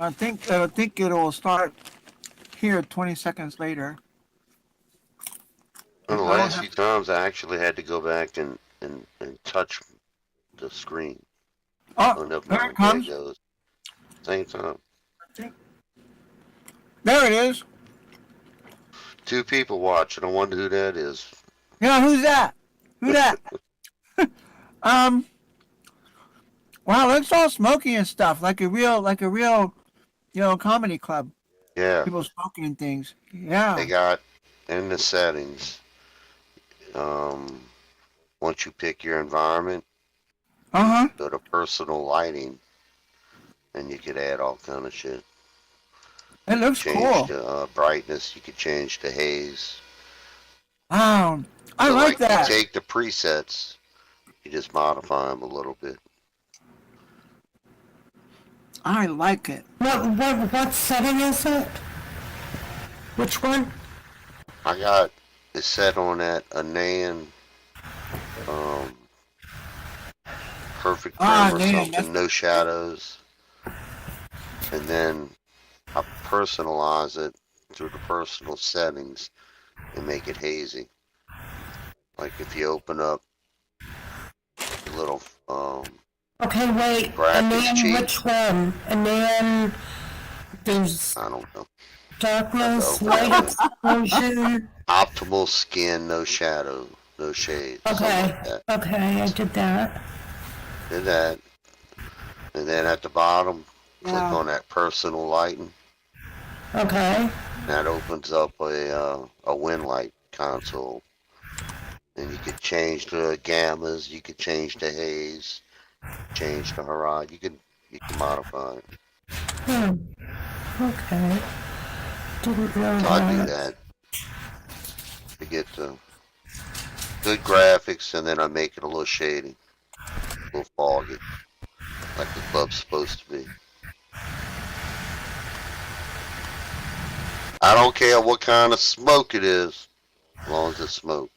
I think it'll start here 20 seconds later. And the I don't last have. few times I actually had to go back and touch the screen. Oh, Oh, never there it mind. There it comes. goes. Same time. There it is. 2 people watching. I wonder who that is. Yeah, who's that? Who that? Um. Wow, it's all smoking and stuff, like a real, comedy club. Yeah, People smoking and things. they Yeah. got in the settings. Um, Once you pick your environment, Uh you huh. go to personal lighting, and you could add all kind of shit. It You could looks change cool. the brightness. You could change the haze. Wow. I So like like you that. take the presets, you just modify them a little bit. I like it. What setting is it? Which one? I got it set on that Anan um, perfect Ah, trim or man, that's something, no shadows, and then I personalize it through the personal settings and make it hazy. Like if you open up the little Okay, wait. And graphics then cheat, which one? And then there's I don't know. I have to darkness, open light that up. explosion. Optimal skin, no shadow, no shade, something Okay, like that. okay, I did that. Did that, and then at the bottom, click yeah. on that personal lighting. Okay. That opens up a Winlight console, and you could change the gammas, you could change the haze, change the horizon. You can modify it. Hmm. Okay. Didn't know So I do that. that to get the good graphics, and then I make it a little shady, a little foggy, like the club's supposed to be. I don't care what kind of smoke it is, as long as it's smoke.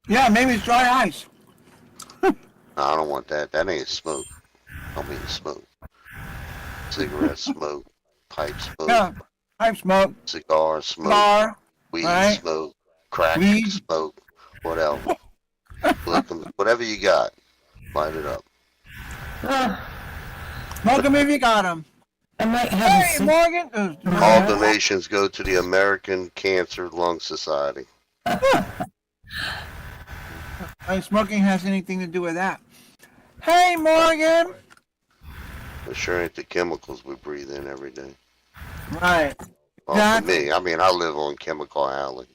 Yeah, maybe it's dry ice. No, I don't want that. That ain't smoke. I don't mean smoke. Cigarette smoke, pipe smoke, Yeah. Pipe smoke, cigar smoke, cigar, weed right? smoke, crack Weed. smoke, whatever. Whatever you got, light it up. Smoke 'em if you got 'em. I might have a Hey, Morgan. All donations go to the American Cancer Lung Society. Like smoking has anything to do with that. Hey, Morgan. It sure ain't the chemicals we breathe in every day. Right. Well, for Exactly. me, I mean, I live on Chemical Alley.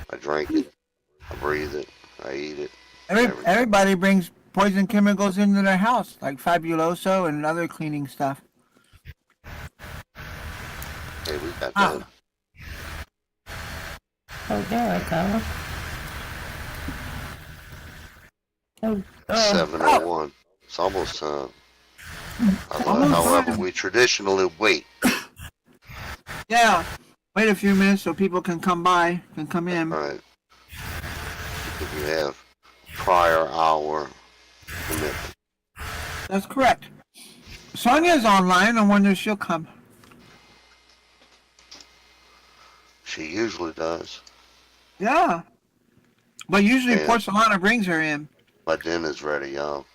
I drink it, I breathe it, I eat it. Everybody brings poison chemicals into their house, like Fabuloso and other cleaning stuff. Hey, we got Ah. that. Oh, there I go. Oh, 7:01. It's almost time. However, we traditionally wait. Yeah. Wait a few minutes so people can come by, can come in. All right. If you have prior hour commitment. That's correct. Sonia's online. I wonder if she'll come. She usually does. Yeah. But usually Yeah. Porcelana brings her in. My dinner's ready, y'all.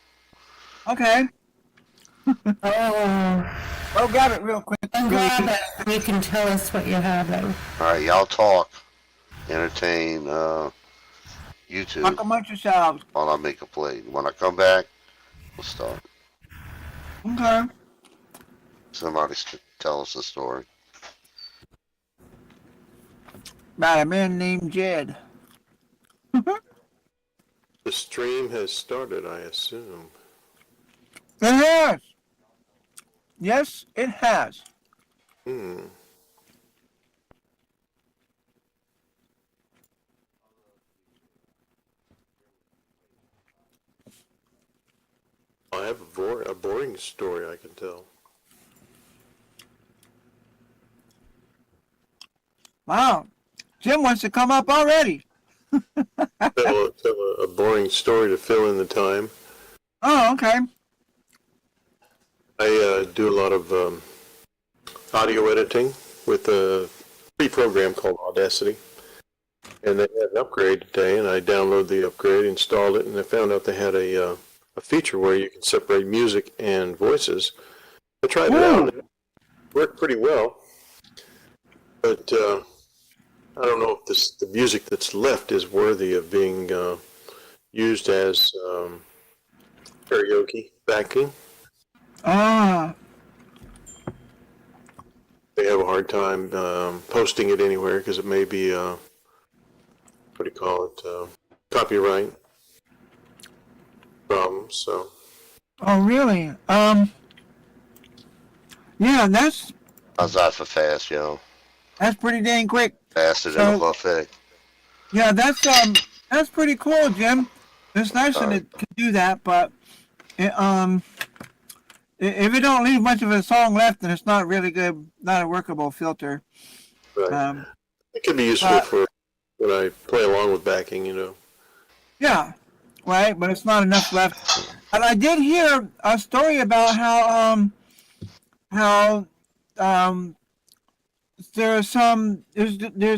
Okay. oh. Well, grab it real quick. And Really grab quick. it. You can tell us what you're having. All right, y'all talk, entertain, YouTube Talk amongst yourselves. while I make a play. When I come back, we'll start. Okay. Somebody tell us a story. About a man named Jed. The stream has started, I assume. It has. Yes, it has. I have a boring story I can tell. Wow. Jim wants to come up already. Tell a boring story to fill in the time. Oh, okay. I do a lot of audio editing with a free program called Audacity. And they had an upgrade today, and I downloaded the upgrade, installed it, and I found out they had a feature where you can separate music and voices. I tried it out, and it worked pretty well. But I don't know if the music that's left is worthy of being used as karaoke backing. Ah, They have a hard time posting it anywhere because it may be, what do you call it, copyright problems. So oh, really? Yeah, that's How's that for fast, yo? pretty dang quick. Faster than a So- buffet. Yeah, that's pretty cool, Jim. It's nice that it can do that, but it, if it don't leave much of a song left, then it's not really good, not a workable filter. right. It could be useful but- for when I play along with backing, you know. Yeah, right, but it's not enough left. And I did hear a story about how there's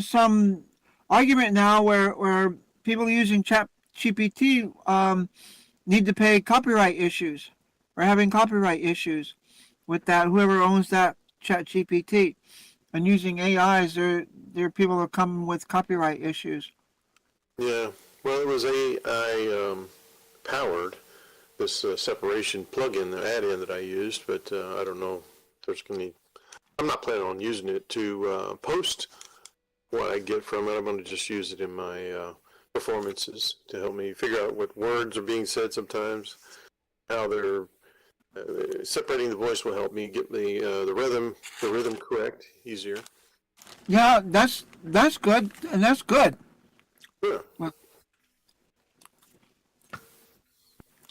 some argument now where people using ChatGPT need to pay copyright issues or having copyright issues with that. Whoever owns that ChatGPT and using AIs, there are people that come with copyright issues. Yeah, well, it was AI powered, this separation plugin, the add-in that I used, but I don't know if there's going to be, I'm not planning on using it to post what I get from it. I'm going to just use it in my performances to help me figure out what words are being said sometimes, how they're separating the voice will help me get the rhythm correct easier. Yeah, that's good, and that's good. Yeah. Well,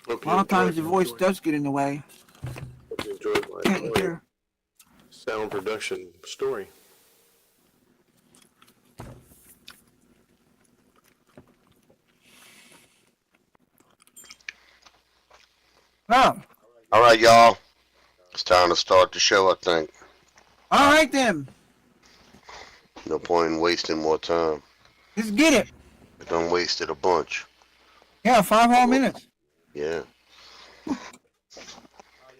Hope A lot of times the you voice enjoyed- does get in the way. hope you enjoyed my Can't hear. sound production story. Oh, All right, y'all. It's time to start the show, I think. all right then. No point in wasting more time. Let's get it. I done wasted a bunch. Yeah, 5 whole minutes. Yeah.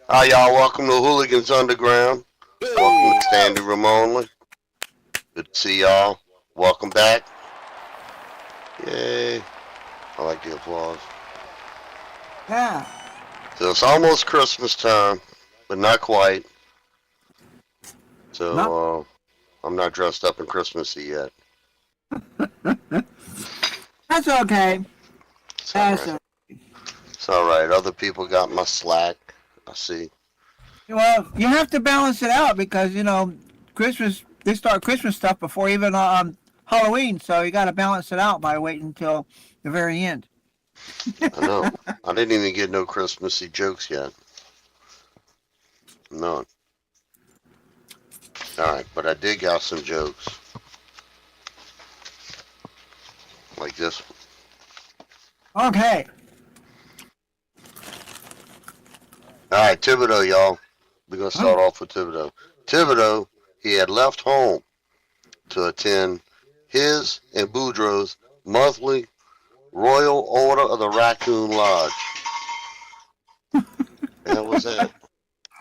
Hi, y'all. Welcome to Hooligans Underground. Welcome to Standing Room Only. Good to see y'all. Welcome back. Yay. I like the applause. Yeah. So it's almost Christmas time, but not quite. So I'm not dressed up in Christmassy yet. That's okay. It's That's alright. okay. It's alright. Other people got my slack. I see. Well, you have to balance it out because, Christmas, they start Christmas stuff before even Halloween, so you got to balance it out by waiting until the very end. I know. I didn't even get no Christmassy jokes yet. None. Alright, but I did got some jokes. Like this one. Okay. Alright, Thibodeau, y'all. We're going to start off with Thibodeau. Thibodeau, he had left home to attend his and Boudreaux's monthly Royal Order of the Raccoon Lodge. That was it.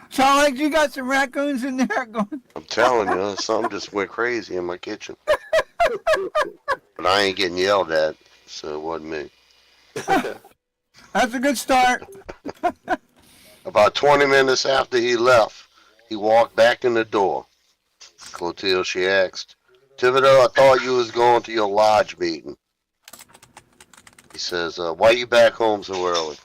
Sound like you got some raccoons in there going. I'm telling you, something just went crazy in my kitchen. But I ain't getting yelled at, so it wasn't me. That's a good start. About 20 minutes after he left, he walked back in the door. Clotilde, she asked, Thibodeau, I thought you was going to your lodge meeting. He says, why you back home so early?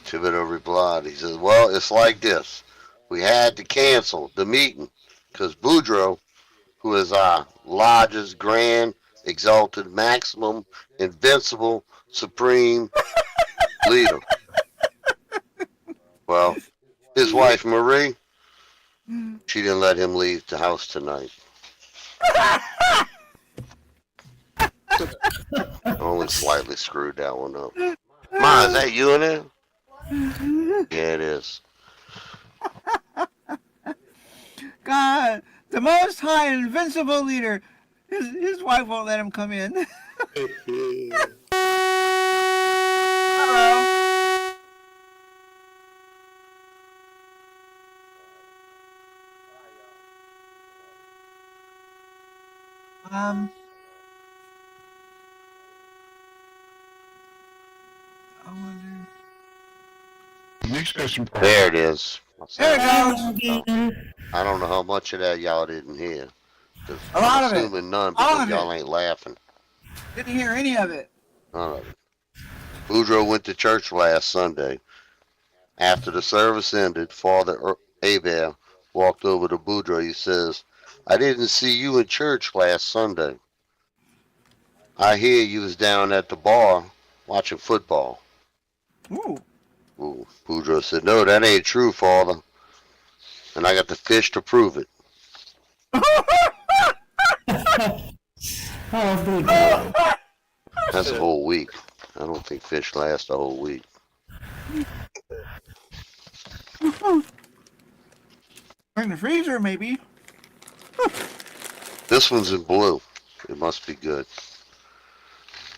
Thibodeau replied, he says, well, it's like this. We had to cancel the meeting because Boudreaux, who is our lodge's grand, exalted, maximum, invincible, supreme leader. Well, his wife, Marie, she didn't let him leave the house tonight. Only slightly screwed that one up. Ma, is that you in there? Yeah, it is. God, the Most High Invincible Leader. His wife won't let him come in. Hello. Um. I wonder. Next question. There it is. There it goes. Again. I don't know how much of that y'all didn't hear. 'Cause A lot I'm of it. assuming none All because of y'all it. ain't laughing. Didn't hear any of it. None of it. Boudreaux went to church last Sunday. After the service ended, Father Abel walked over to Boudreaux. He says, I didn't see you in church last Sunday. I hear you was down at the bar watching football. Ooh. Ooh, Boudreaux said, no, that ain't true, Father. And I got the fish to prove it. Oh, big. That's a whole week. I don't think fish last a whole week. In the freezer, maybe. This one's in blue. It must be good.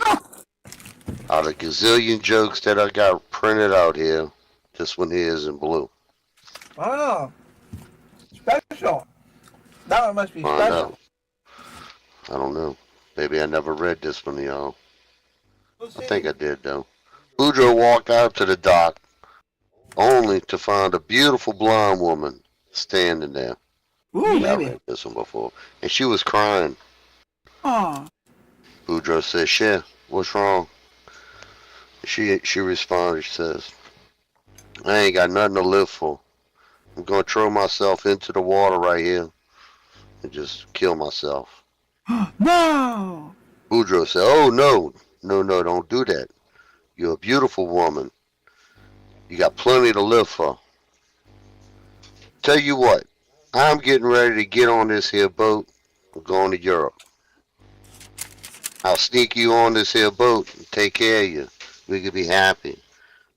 Out of gazillion jokes that I got printed out here, this one here is in blue. Oh, special. That one must be Find special. out. I don't know. Maybe I never read this one, y'all. We'll I see. think I did, though. Boudreaux walked out to the dock only to find a beautiful blonde woman standing there. Ooh, Yeah, I maybe. read this one before. And she was crying. Oh, Boudreaux says, Cher, what's wrong? She responded, she says, I ain't got nothing to live for. I'm going to throw myself into the water right here and just kill myself. no. Boudreaux said, oh, no, don't do that. You're a beautiful woman. You got plenty to live for. Tell you what, I'm getting ready to get on this here boat. I'm going to Europe. I'll sneak you on this here boat and take care of you. We could be happy.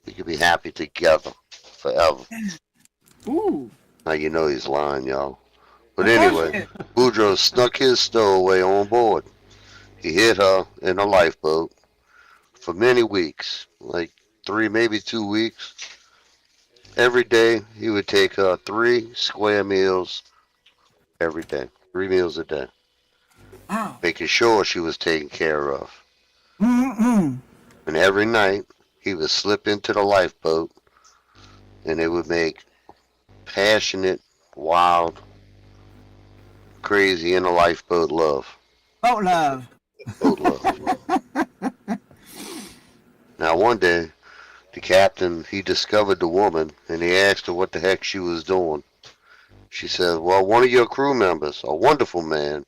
We could be happy together forever. Ooh. Now you know he's lying, y'all. But Of course anyway, it is. Boudreaux snuck his stowaway on board. He hid her in a lifeboat for many weeks, like 3, maybe 2 weeks. Every day he would take her 3 square meals every day, 3 meals a day, Wow. making sure she was taken care of. Mm-mm. And every night he would slip into the lifeboat and they would make passionate, wild, crazy in the lifeboat love. Oh, love. Boat love. Now one day the captain, he discovered the woman and he asked her what the heck she was doing. She said, well, one of your crew members, a wonderful man,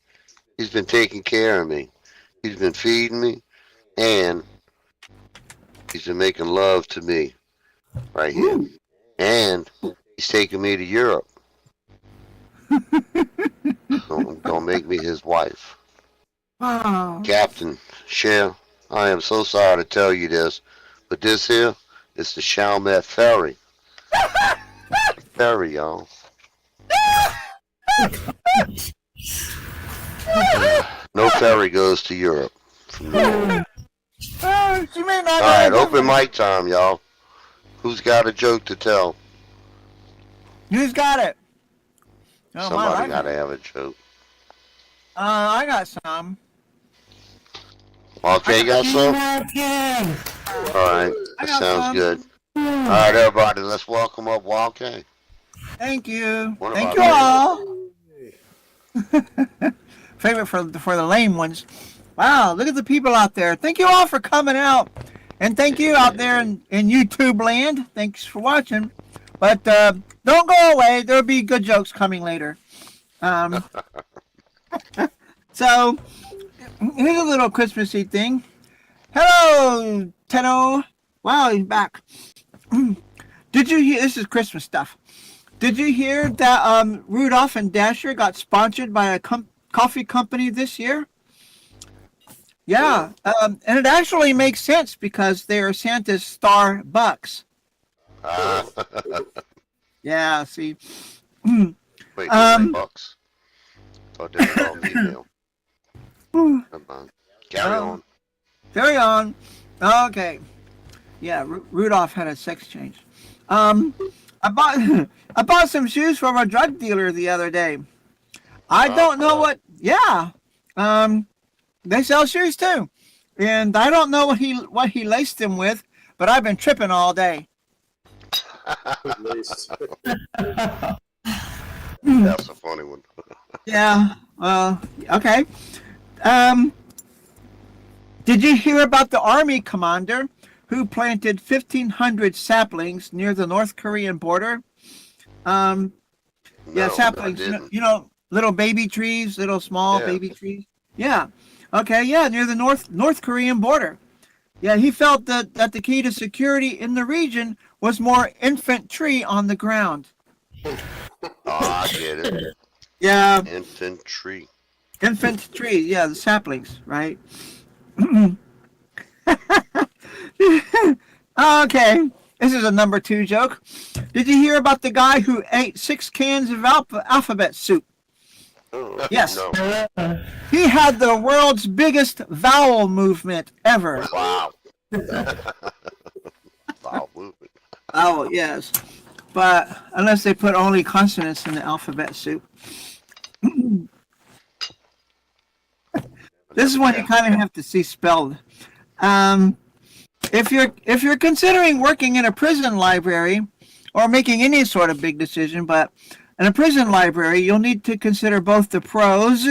he's been taking care of me. He's been feeding me and he's been making love to me right here. Ooh. And he's taking me to Europe. Gonna make me his wife. Wow. Captain, Cher, I am so sorry to tell you this, but this here is the Chalmette Ferry. Ferry, y'all. No ferry goes to Europe from there. She may not. All right, open mic time, y'all. Who's got a joke to tell? Who's got it? Oh, Somebody I gotta have a joke. I got some. Okay, you got some? Okay. All right, I that got sounds some. good. All right, everybody, let's welcome up Walkie. Thank you. One of Thank our you all. Favorite for the lame ones. Wow, look at the people out there. Thank you all for coming out. And thank you out there in YouTube land. Thanks for watching. But don't go away. There'll be good jokes coming later. So, here's a little Christmassy thing. Hello, Tenno. Wow, he's back. Did you hear? This is Christmas stuff. Did you hear that Rudolph and Dasher got sponsored by a coffee company this year? Yeah, and it actually makes sense because they are Santa's Starbucks. Yeah, see. Wait, Um, bucks? Thought they were all female. Come on. Carry Oh. on. Carry on. Okay. Yeah, Rudolph had a sex change. I bought I bought some shoes from a drug dealer the other day. I don't know what. Yeah. They sell shoes too, and I don't know what he laced them with, but I've been tripping all day. At least. That's a funny one. Yeah. Well. Okay. Um. Did you hear about the army commander who planted 1,500 saplings near the North Korean border? Yeah, No, saplings. I didn't. Little baby trees, little small Yeah. baby trees. Yeah. Okay. Yeah, near the North Korean border. Yeah, he felt that the key to security in the region was more infantry on the ground. Oh, I get it. Yeah, Infantry. infantry. Yeah, the saplings, right? Okay, this is a number 2 joke. Did you hear about the guy who ate 6 cans of alphabet soup? Oh, Yes. no. He had the world's biggest vowel movement ever. Wow. Wow, movement. Oh, yes. But unless they put only consonants in the alphabet soup. This is one you kind of have to see spelled. If you're considering working in a prison library or making any sort of big decision, but in a prison library, you'll need to consider both the pros,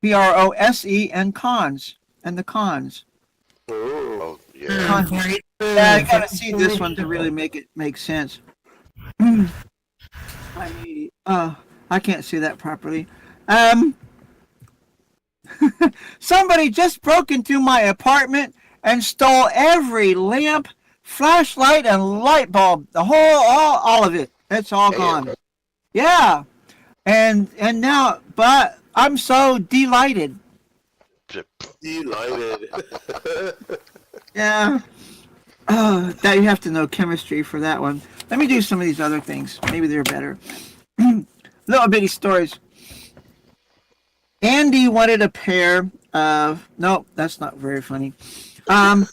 P-R-O-S-E, and cons, and the cons. Oh, yeah. Very Yeah, you gotta see this one to really make it make sense. I can't see that properly. Somebody just broke into my apartment and stole every lamp, flashlight, and light bulb. The whole, all of it. It's all gone. Yeah. And now, but I'm so delighted. Delighted. Yeah. Oh, that you have to know chemistry for that one. Let me do some of these other things. Maybe they're better. Little bitty stories. Andy wanted a pair of. Nope, that's not very funny. Yes,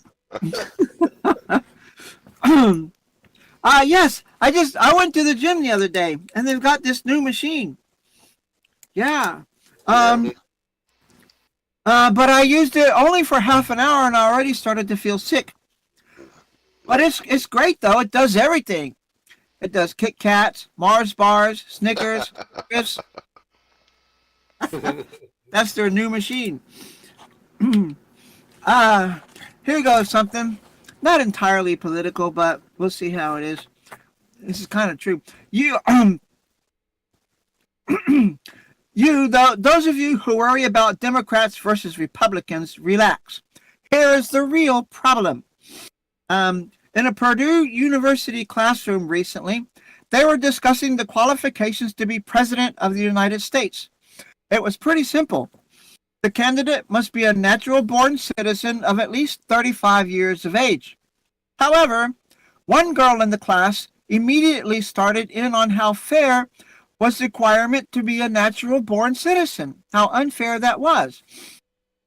I went to the gym the other day, and they've got this new machine. Yeah. But I used it only for half an hour, and I already started to feel sick. But it's great though. It does everything. It does Kit Kats, Mars bars, Snickers, Crisps. That's their new machine. Here goes something. Not entirely political, but we'll see how it is. This is kind of true. Those of you who worry about Democrats versus Republicans, relax. Here is the real problem. In a Purdue University classroom recently, they were discussing the qualifications to be president of the United States. It was pretty simple. The candidate must be a natural-born citizen of at least 35 years of age. However, one girl in the class immediately started in on how fair was the requirement to be a natural-born citizen, how unfair that was.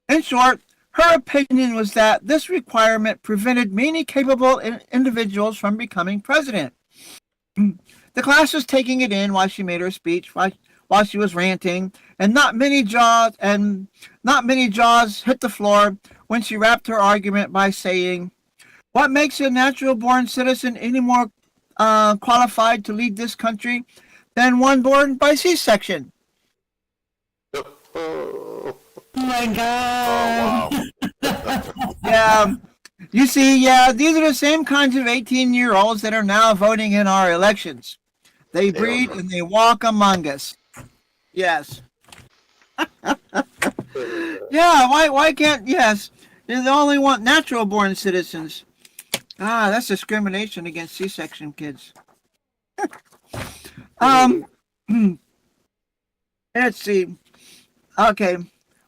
In short, her opinion was that this requirement prevented many capable individuals from becoming president. The class was taking it in while she made her speech, while she was ranting, and not many jaws hit the floor when she wrapped her argument by saying, "What makes a natural-born citizen any more qualified to lead this country than one born by C-section?" Oh, Oh my god. Oh, wow. Yeah, you see, yeah, these are the same kinds of 18-year-olds that are now voting in our elections. They breed and they walk among us. Yes. Yeah, why can't, yes, they only want natural-born citizens. That's discrimination against C-section kids. Let's see. Okay,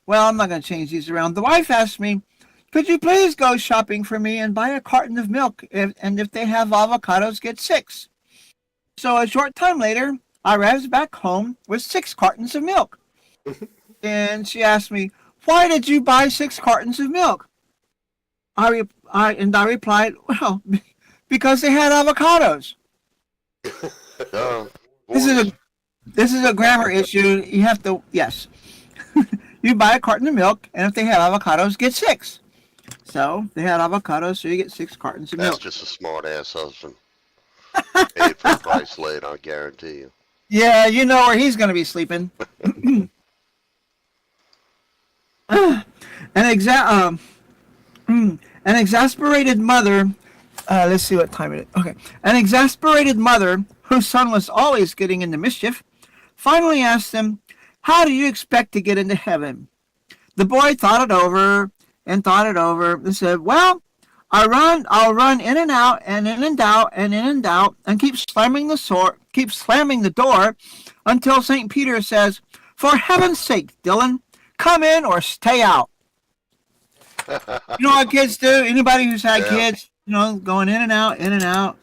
well, I'm not going to change these around. The wife asked me, could you please go shopping for me and buy a carton of milk? And if they have avocados, get 6. So a short time later, I arrived back home with 6 cartons of milk. And she asked me, why did you buy 6 cartons of milk? I replied, well, because they had avocados. This is a grammar issue. You have to, yes. You buy a carton of milk, and if they have avocados, get 6. So they had avocados, so you get 6 cartons of That's milk. just a smart ass husband. Paid for the price later, I guarantee you. Yeah, you know where he's going to be sleeping. An exasperated mother. Let's see what time it is. Okay. An exasperated mother, whose son was always getting into mischief, finally asked him, how do you expect to get into heaven? The boy thought it over and said, well, I'll run in and out and in and out and in and out and keep slamming the door until St. Peter says, for heaven's sake, Dylan, come in or stay out. You know what kids do? Anybody who's had kids, going in and out, in and out.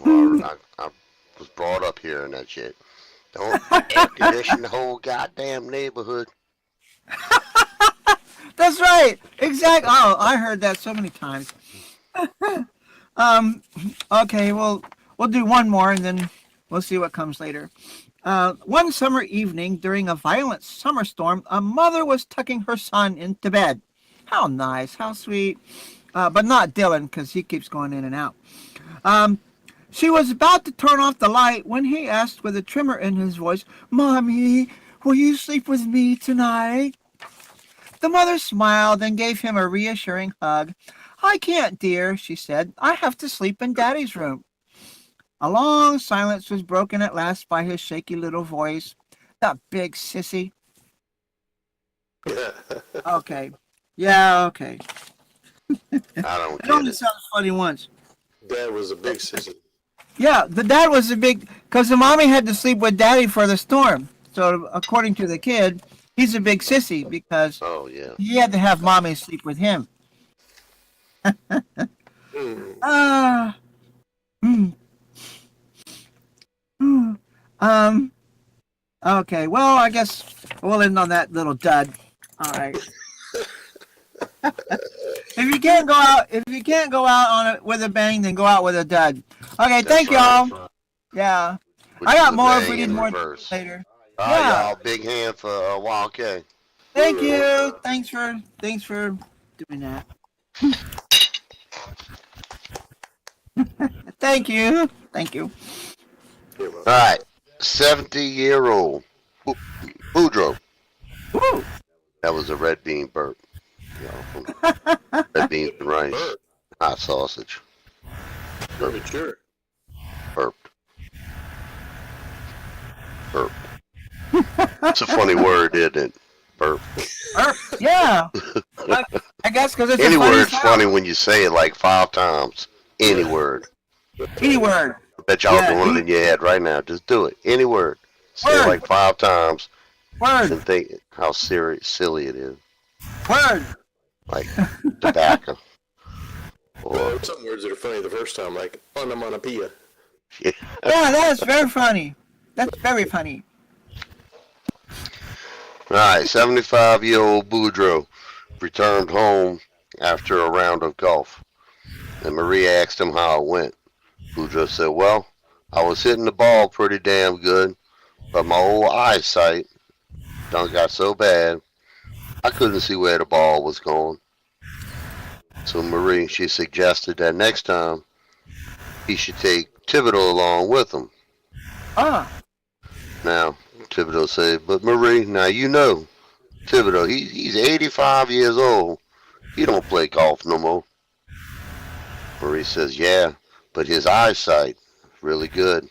Well, I was brought up hearing that shit. Don't air condition the whole goddamn neighborhood. That's right. Exactly. Oh, I heard that so many times. Okay, well, we'll do one more and then we'll see what comes later. One summer evening during a violent summer storm, a mother was tucking her son into bed. How nice, how sweet. But not Dylan, because he keeps going in and out. She was about to turn off the light when he asked with a tremor in his voice, Mommy, will you sleep with me tonight? The mother smiled and gave him a reassuring hug. I can't, dear, she said. I have to sleep in Daddy's room. A long silence was broken at last by his shaky little voice. That big sissy. Okay. Yeah, okay. I don't It get only it. sounds funny once. Dad was a big sissy. Yeah, the dad was a big, because the mommy had to sleep with Daddy for the storm. So according to the kid, he's a big sissy because Oh, yeah. he had to have Mommy sleep with him. Okay, well, I guess we'll end on that little dud. All right. If you can't go out on it with a bang, then go out with a dud. Okay, thank right. y'all. Yeah, Which I is got a more if bang we need in more reverse. later. All Yeah. right, y'all. Big hand for Wild K. Thank you. Thanks for doing that. Thank you. All right. 70-year-old Boudreaux. Woo. That was a red bean burp. Red beans and rice. Burp. Hot sausage. Very sure. Burped. It's a funny word, isn't it? Burp. Yeah. I guess because it's Any a funny word's sound. funny when you say it like 5 times. Any word. Any word. I bet y'all Yeah, doing it in your head right now. Just do it. Any word. Say it Word. like 5 times Word. and think how silly it is. Word. Like tobacco. Well, Or there's some words that are funny the first time, like onomatopoeia. Yeah, that's very funny. That's very funny. Alright, 75-year-old Boudreaux returned home after a round of golf. And Marie asked him how it went. Boudreaux said, well, I was hitting the ball pretty damn good, but my old eyesight done got so bad, I couldn't see where the ball was going. So Marie, she suggested that next time he should take Thibodeau along with him. Ah. Now, Thibodeau said, but Marie, now you know, Thibodeau, he's 85 years old. He don't play golf no more. Marie says, yeah, but his eyesight really good.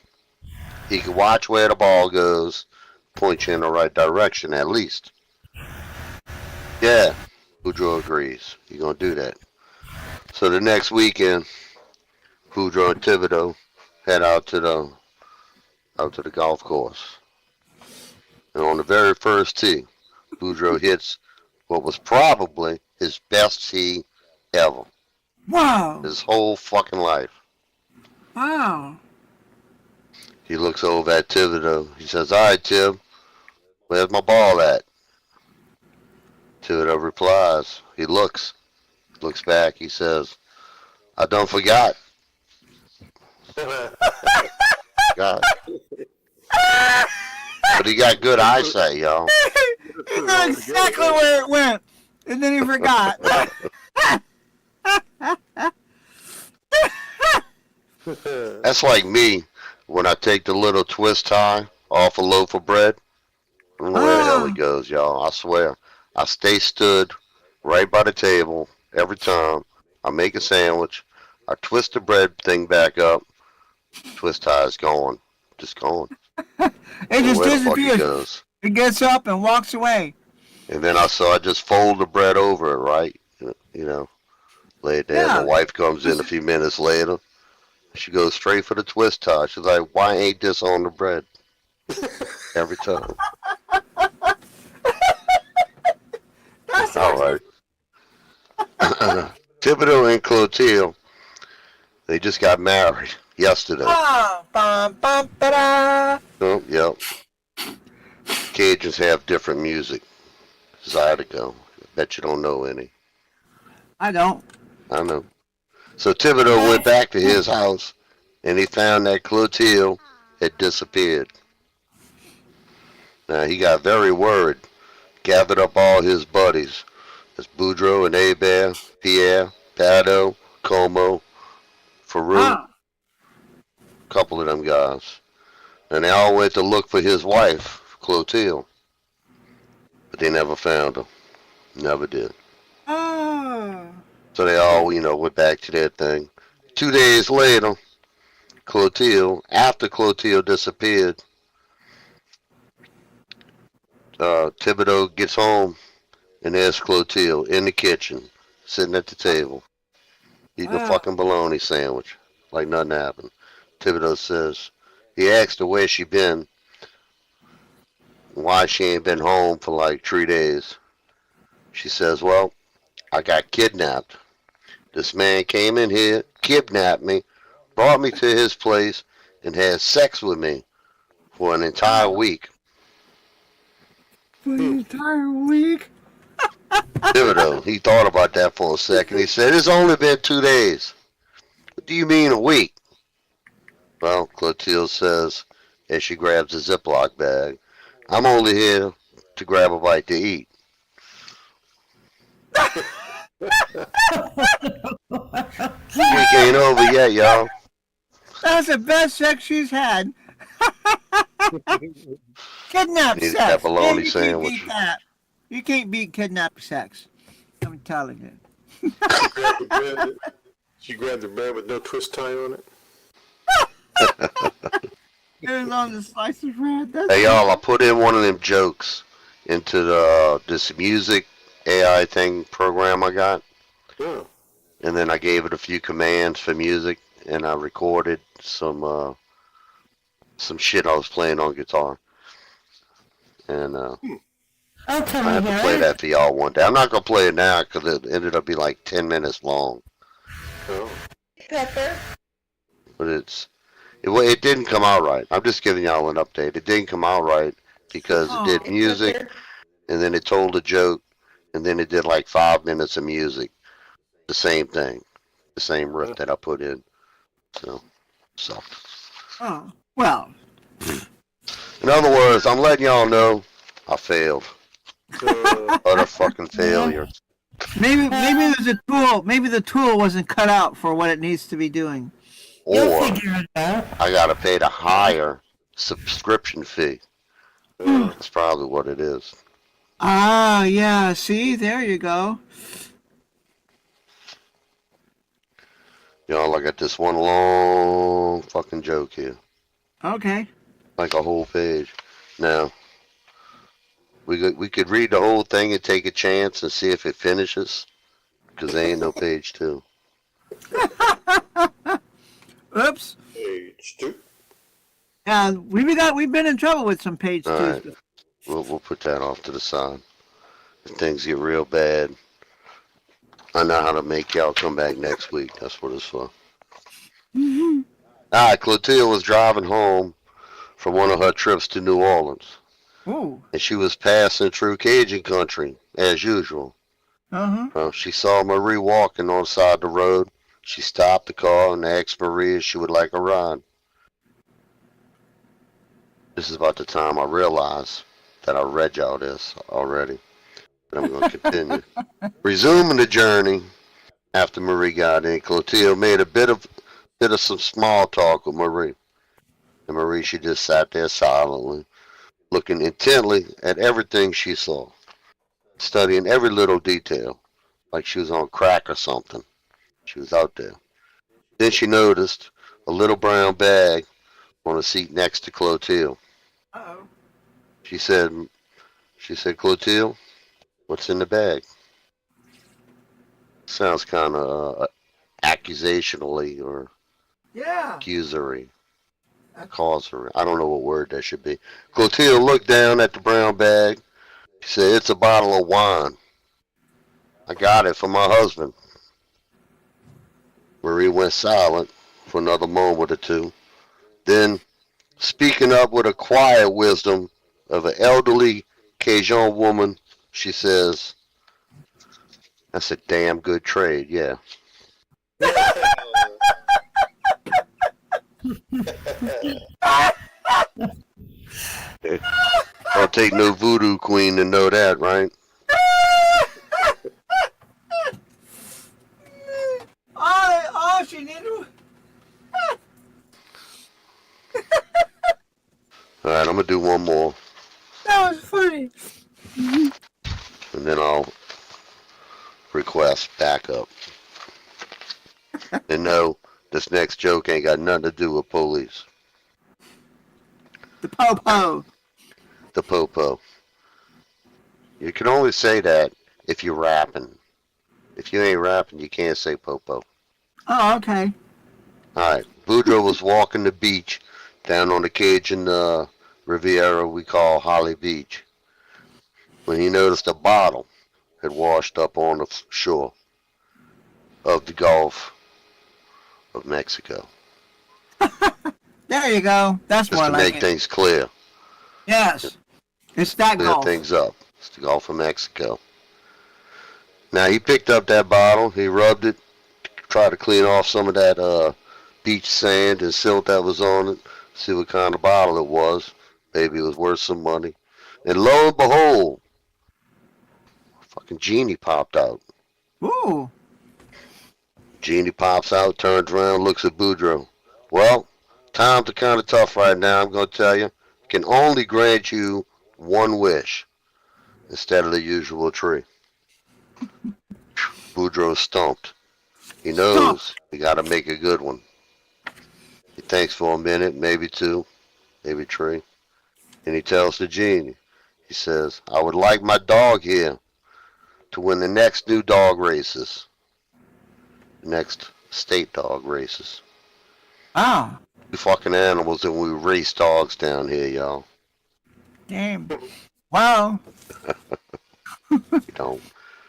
He can watch where the ball goes, point you in the right direction at least. Yeah, Boudreaux agrees. You're going to do that. So the next weekend, Boudreaux and Thibodeau head out to the golf course. And on the very first tee, Boudreaux hits what was probably his best tea ever. Wow. His whole fucking life. Wow. He looks over at Thibodeau. He says, all right, Tib, where's my ball at? Thibodeau replies. He looks back. He says, I done forgot. God. But he got good eyesight, y'all. He knew exactly where it went. And then he forgot. That's like me when I take the little twist tie off a loaf of bread. I don't know where the hell it goes, y'all. I swear. I stay stood right by the table every time. I make a sandwich. I twist the bread thing back up. Twist tie is gone. Just gone. It just Where the fuck it disappears. goes. He gets up and walks away. And then I just fold the bread over it, right? You know, lay it there. Yeah. My wife comes in a few minutes later. She goes straight for the twist tie. She's like, why ain't this on the bread? Every time. That's All right. Thibodeau and Clotilde, they just got married yesterday. Bum, bum, ba-da. Oh, yep. Cajuns have different music. Zydeco. Bet you don't know any. I don't. I know. So Thibodeau went back to his house, and he found that Clotilde had disappeared. Now, he got very worried, gathered up all his buddies. That's Boudreaux and Hebert, Pierre, Pado, Como, Farouk, Huh. a couple of them guys. And they all went to look for his wife, Clotilde. But they never found her. Never did. Oh. So they all, went back to their thing. 2 days later, after Clotilde disappeared, Thibodeau gets home and there's Clotilde in the kitchen, sitting at the table, eating a fucking bologna sandwich, like nothing happened. Thibodeau says, he asked her where she been, why she ain't been home for like 3 days. She says, well, I got kidnapped. This man came in here, kidnapped me, brought me to his place, and had sex with me for an entire week. For the entire week? Thibodeau, he thought about that for a second. He said, it's only been 2 days. What do you mean a week? Well, Clotilde says, as she grabs a Ziploc bag, I'm only here to grab a bite to eat. Week ain't over yet, y'all. That's the best sex she's had. Kidnap Need sex. that bologna You sandwich. can't beat that. You can't beat kidnap sex. I'm telling you. She grabbed the bread with no twist tie on it. It was on the slice of bread. That's Hey, y'all, I put in one of them jokes into this music AI thing program I got. Yeah. And then I gave it a few commands for music, and I recorded some shit I was playing on guitar. And I'll tell I me have to play that for y'all one day. I'm not gonna play it now because it ended up being like 10 minutes long. Oh. Pepper. But it didn't come out right. I'm just giving y'all an update. It didn't come out right because it did music, and then it told a joke, and then it did like 5 minutes of music. The same thing, the same riff that I put in. So, sucked. Oh, well. In other words, I'm letting y'all know I failed. Uh, Utter fucking failure. Maybe there's a tool. Maybe the tool wasn't cut out for what it needs to be doing. You'll Or figure it out. I gotta pay the higher subscription fee. That's probably what it is. Ah, yeah. See, there you go. Y'all, I got this one long fucking joke here. Okay. Like a whole page. Now, we could read the whole thing and take a chance and see if it finishes. Because there ain't no page 2. Oops. page 2. Yeah, we've been in trouble with some page All twos. right. We'll put that off to the side. If things get real bad, I know how to make y'all come back next week. That's what it's for. Alright, Clotilde was driving home from one of her trips to New Orleans, Ooh. and she was passing through Cajun country, as usual. She saw Marie walking on the side of the road. She stopped the car and asked Marie if she would like a ride. This is about the time I realized that I read y'all this already. But I'm going to continue. Resuming the journey after Marie got in, Clotilde made a bit of some small talk with Marie. And Marie, she just sat there silently, looking intently at everything she saw, studying every little detail, like she was on crack or something. She was out there. Then she noticed a little brown bag on a seat next to Clotilde. Uh-oh. She said, Clotilde, what's in the bag? Sounds kind of accusationally or Yeah. accusory. Causery. I don't know what word that should be. Clotilde looked down at the brown bag. She said, it's a bottle of wine. I got it for my husband. Marie went silent for another moment or two. Then, speaking up with a quiet wisdom of an elderly Cajun woman, she says, that's a damn good trade, yeah. Don't take no voodoo queen to know that, right? Oh, she needed. Alright, I'm gonna do one more, That was funny. and then I'll request backup. And no, this next joke ain't got nothing to do with police. The po-po. The popo. You can only say that if you're rapping. If you ain't rapping, you can't say popo. Oh, okay. Alright, Boudreaux was walking the beach down on the Cajun Riviera we call Holly Beach when he noticed a bottle had washed up on the shore of the Gulf of Mexico. There you go. That's Just more to like make it. things clear, Yes. It's that clear golf. things up. It's the Gulf of Mexico. Now he picked up that bottle, he rubbed it, tried to clean off some of that beach sand and silt that was on it, see what kind of bottle it was. Maybe it was worth some money. And lo and behold, a fucking genie popped out. Ooh. Genie pops out, turns around, looks at Boudreaux. Well, times are kind of tough right now, I'm going to tell you. Can only grant you one wish instead of the usual tree. Boudreaux stumped. He knows he got to make a good one. He thinks for a minute, maybe two, maybe three. And he tells the genie, he says, I would like my dog here to win the next new dog races. Next state dog races. Oh. We fucking animals and we race dogs down here, y'all. Damn. Wow. You don't.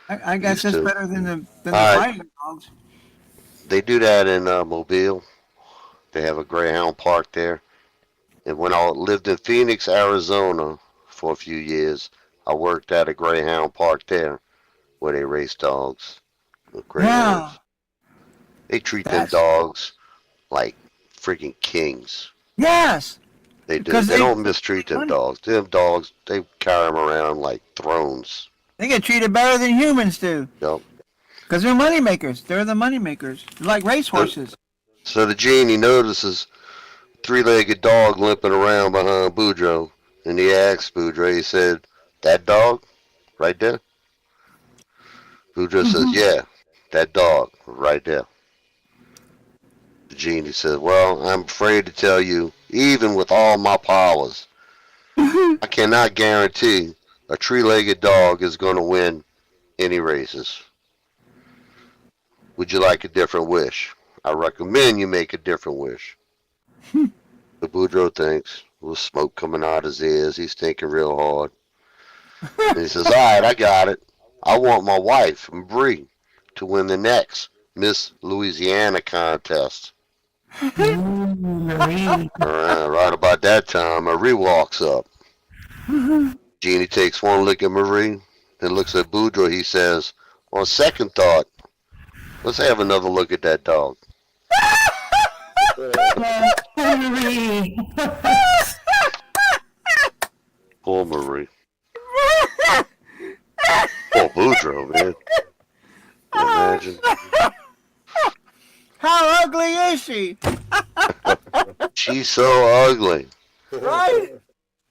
I guess Used that's to. better than the All right. fighting dogs. They do that in Mobile. They have a Greyhound park there. And when I lived in Phoenix, Arizona for a few years, I worked at a Greyhound park there where they race dogs. With Greyhounds. Yeah. They treat them That's- dogs like freaking kings. Yes. They do. Because They they- don't mistreat them dogs. Them dogs, they carry them around like thrones. They get treated better than humans do. Yep. Because they're money makers. They're the money makers. They're like racehorses. So the genie notices a three-legged dog limping around behind Boudreaux, and he asks Boudreaux, he said, that dog right there? Boudreaux says, yeah, that dog right there. The genie says, well, I'm afraid to tell you, even with all my powers, I cannot guarantee a three-legged dog is going to win any races. Would you like a different wish? I recommend you make a different wish. The Boudreaux thinks, with smoke coming out his ears, he's thinking real hard. And he says, all right, I got it. I want my wife, Marie, to win the next Miss Louisiana contest. Ooh, Marie. Right about that time, Marie walks up. Jeannie takes one look at Marie, then looks at Boudreaux. He says, on second thought, let's have another look at that dog. Marie. Poor Marie. Poor Boudreaux, man. Can you imagine? How ugly is she? She's so ugly. Right?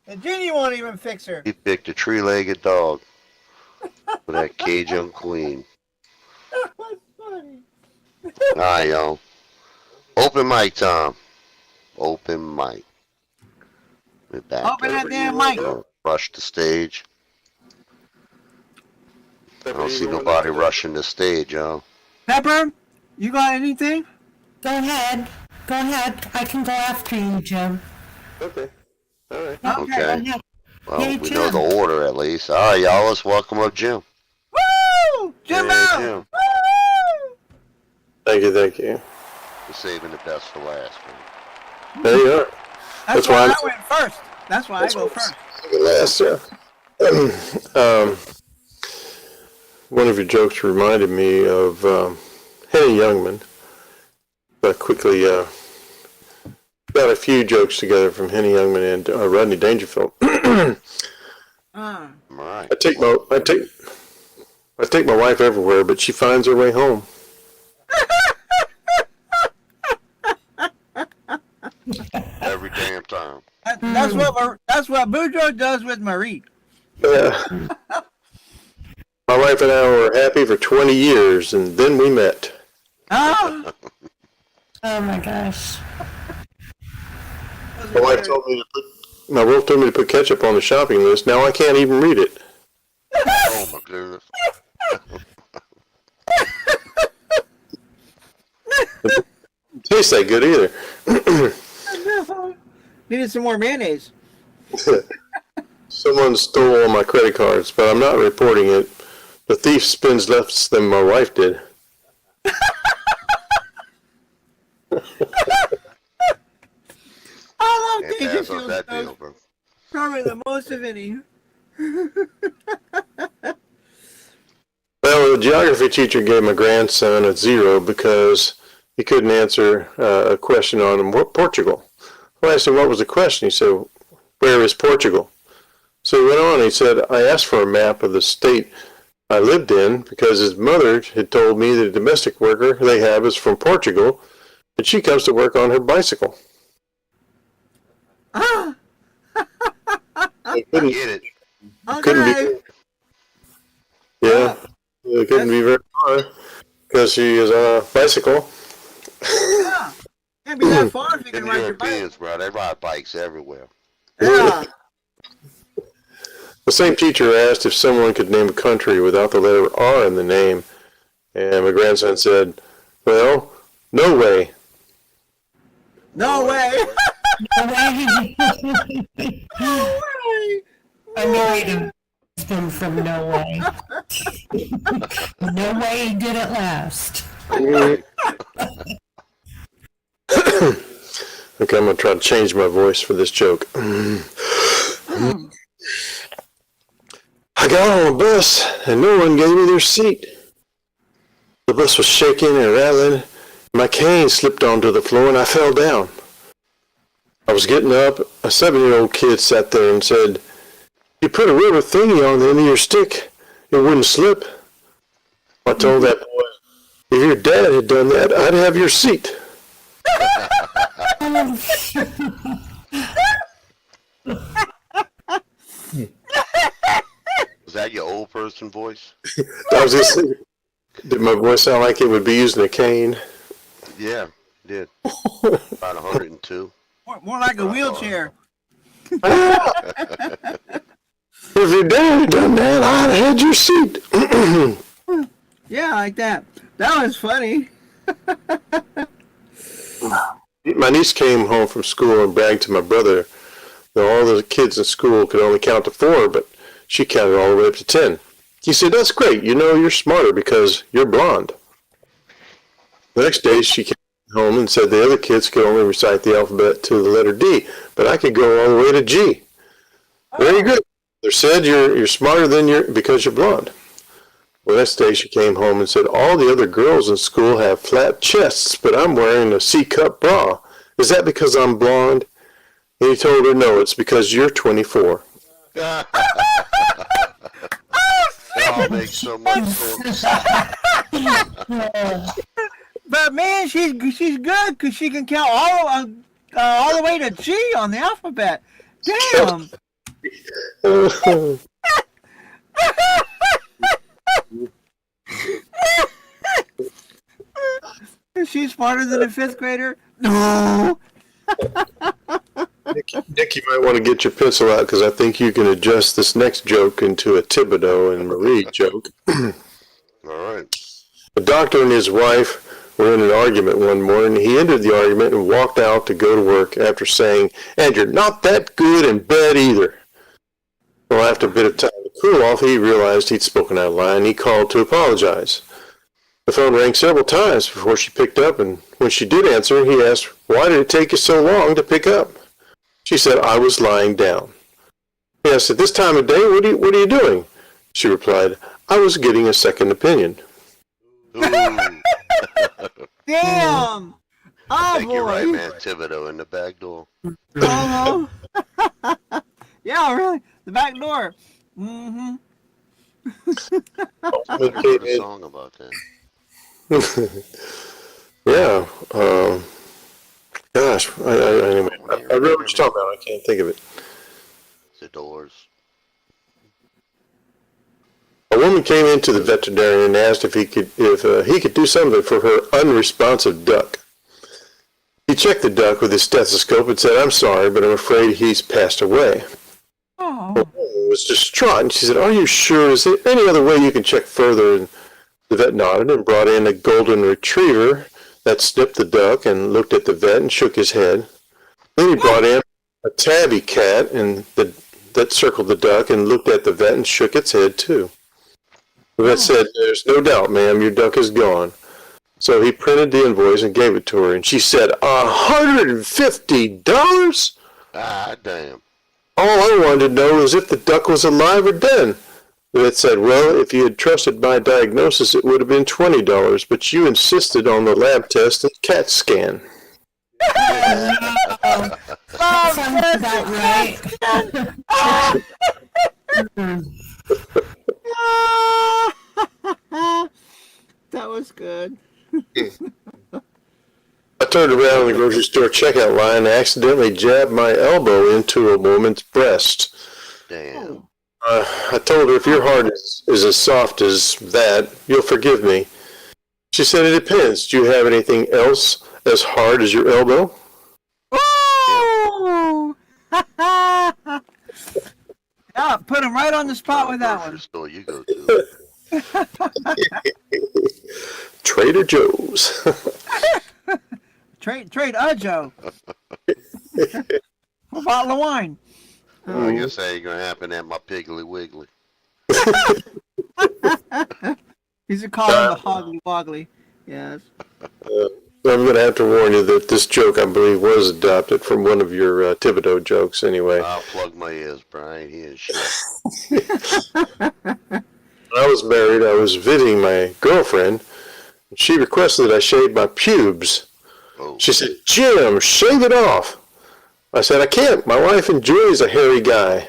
And Ginny won't even fix her. He picked a three-legged dog for that Cajun queen. That's funny. All right, y'all. Open mic time. Open mic. We're back. Open that over damn you. mic. Rush the stage. I don't see nobody rushing the stage, y'all. Pepper, you got anything? Go ahead. Go ahead. I can go after you, Jim. Okay. All right. Go Okay. ahead. Well, Hey, we know Jim. the order at least. All right, y'all. Let's welcome up Jim. Woo! Jimbo! Hey, Jim. Woo! Thank you, thank you. We're saving the best for last, man. There you are. That's why why I'm- I went first. That's why I go first. Last, yeah. One of your jokes reminded me of Henny Youngman. But quickly, got a few jokes together from Henny Youngman and Rodney Dangerfield. All right. I take my wife everywhere, but she finds her way home. Every damn time. That's what Boudreaux does with Marie. My wife and I were happy for 20 years, and then we met. Oh, Oh my gosh. My wife told me to put ketchup on the shopping list. Now I can't even read it. Oh my goodness. It tastes that good either. no. Needed some more mayonnaise. Someone stole all my credit cards, but I'm not reporting it. The thief spends less than my wife did. I love Can't pass up Dangerfield's that deal, jokes. bro. Probably the most of any. Well, the geography teacher gave my grandson a 0 because he couldn't answer a question on Portugal. I asked him what was the question. He said, "Where is Portugal?" So he went on. He said, "I asked for a map of the state I lived in because his mother had told me that a domestic worker they have is from Portugal, and she comes to work on her bicycle." Ah, I couldn't, Get it. couldn't okay. be, yeah, it couldn't be very far because she is on a bicycle. Yeah. Can't be that far if you And can ride your bike. Europeans, bro, they ride bikes everywhere. Yeah. The same teacher asked if someone could name a country without the letter R in the name, and my grandson said, "Well, no way." No way. No way. No way. I married a husband from No Way. No way he did it last. Okay, I'm going to try to change my voice for this joke. I got on a bus, and no one gave me their seat. The bus was shaking and rattling. My cane slipped onto the floor, and I fell down. I was getting up. A 7-year-old kid sat there and said, "You put a rubber thingy on the end of your stick. It wouldn't slip." I told that boy, "If your dad had done that, I'd have your seat." Was that your old person voice? I was just thinking, did my voice sound like it would be using a cane? Yeah, it did. About 102. More like a wheelchair. If your dad had done that, I'd have had your seat. Yeah, like that. That was funny. My niece came home from school and bragged to my brother that all the kids in school could only count to 4, but she counted all the way up to 10. He said, "That's great. You know you're smarter because you're blonde." The next day, she came home and said the other kids could only recite the alphabet to the letter D, but I could go all the way to G. Very good. They said you're smarter than because you're blonde. Well, next day she came home and said, all the other girls in school have flat chests, but I'm wearing a C-cup bra. Is that because I'm blonde? And he told her, no, it's because you're 24. It all makes so much sense. But man, she's good because she can count all the way to G on the alphabet. Damn. Is she smarter than a fifth grader? No. Nick, you might want to get your pencil out because I think you can adjust this next joke into a Thibodeau and Marie joke. All right. A doctor and his wife were in an argument one morning. He ended the argument and walked out to go to work after saying, and you're not that good in bed either. Well, after a bit of time to cool off, he realized he'd spoken out of line. He called to apologize. The phone rang several times before she picked up, and when she did answer, he asked, why did it take you so long to pick up? She said, I was lying down. He asked, at this time of day, what are you doing? She replied, I was getting a second opinion. Ooh. Damn. Oh, I think boy. you're right, man. Thibodeau in the back door. Oh, no. Yeah, really. The back door. Mm-hmm. I heard a song about that. Yeah. Gosh. Anyway, I read what you're talking about. I can't think of it. The Doors. A woman came into the veterinarian and asked if he could do something for her unresponsive duck. He checked the duck with his stethoscope and said, I'm sorry, but I'm afraid he's passed away. Oh. The woman was distraught, and she said, are you sure? Is there any other way you can check further? And the vet nodded and brought in a golden retriever that snipped the duck and looked at the vet and shook his head. Then he brought in a tabby cat and that circled the duck and looked at the vet and shook its head too. The vet said, there's no doubt, ma'am, your duck is gone. So he printed the invoice and gave it to her, and she said, $150? Ah, damn. All I wanted to know was if the duck was alive or dead. The vet said, well, if you had trusted my diagnosis, it would have been $20, but you insisted on the lab test and CAT scan. Sounds about right. That was good. I turned around in the grocery store checkout line and accidentally jabbed my elbow into a woman's breast. Damn. I told her, if your heart is as soft as that, you'll forgive me. She said, it depends. Do you have anything else as hard as your elbow? Oh! Yeah, put him right on the spot with that Grocery one. store you go to. Trader Joe's. Trade a Joe. A bottle of wine. I guess that ain't gonna happen at my Piggly Wiggly. He's a call him the Hoggly Woggly. Yes. I'm going to have to warn you that this joke, I believe, was adopted from one of your Thibodeau jokes anyway. I'll plug my ears, Brian. He is shit. When I was married, I was visiting my girlfriend, and she requested that I shave my pubes. Oh. She said, Jim, shave it off. I said, I can't. My wife enjoys a hairy guy.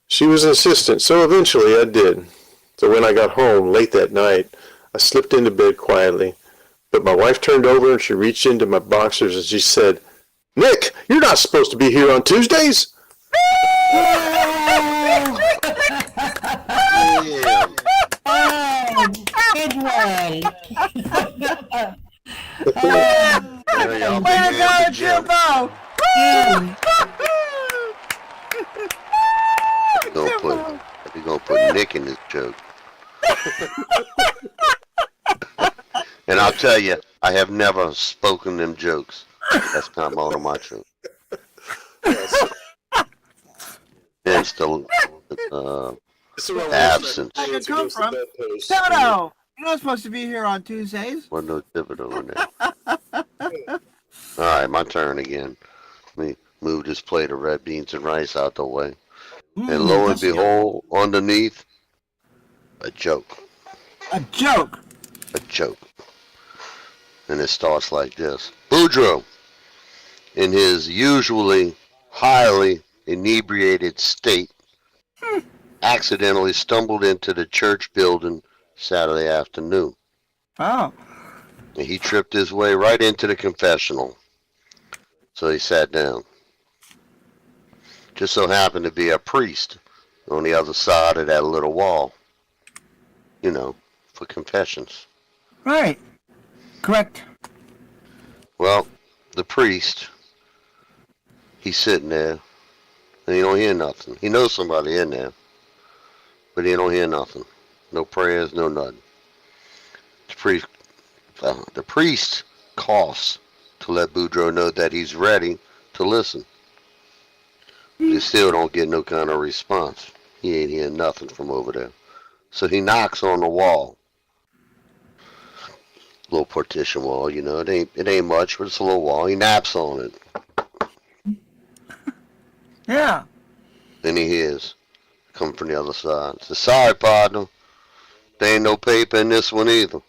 She was insistent, so eventually I did. So when I got home late that night, I slipped into bed quietly. But my wife turned over and she reached into my boxers and she said, Nick, you're not supposed to be here on Tuesdays. Damn. Oh, good one. Yeah, y'all Way to big go, happy Jim. Jimbo! We gonna put Nick in this joke. And I'll tell you, I have never spoken them jokes. That's not one of my jokes. Hence the absence. Where did it come from? Toto! You're not supposed to be here on Tuesdays. Wasn't no Thibodeau in there. All right, my turn again. Let me move this plate of red beans and rice out the way. And lo and That's behold, underneath, a joke. a joke. A joke. And it starts like this. Boudreaux, in his usually highly inebriated state, accidentally stumbled into the church building Saturday afternoon. Oh, And he tripped his way right into the confessional. So he sat down. Just so happened to be a priest on the other side of that little wall. You know, for confessions. right. Correct. Well, the priest, he's sitting there, and he don't hear nothing. He knows somebody in there, but he don't hear nothing. No prayers, no nothing. The priest coughs to let Boudreaux know that he's ready to listen. He still don't get no kind of response. He ain't hearing nothing from over there. So he knocks on the wall. Little partition wall, you know. It ain't much, but it's a little wall. He naps on it. Yeah. Then he hears, coming from the other side. Says, sorry, partner. There ain't no paper in this one either.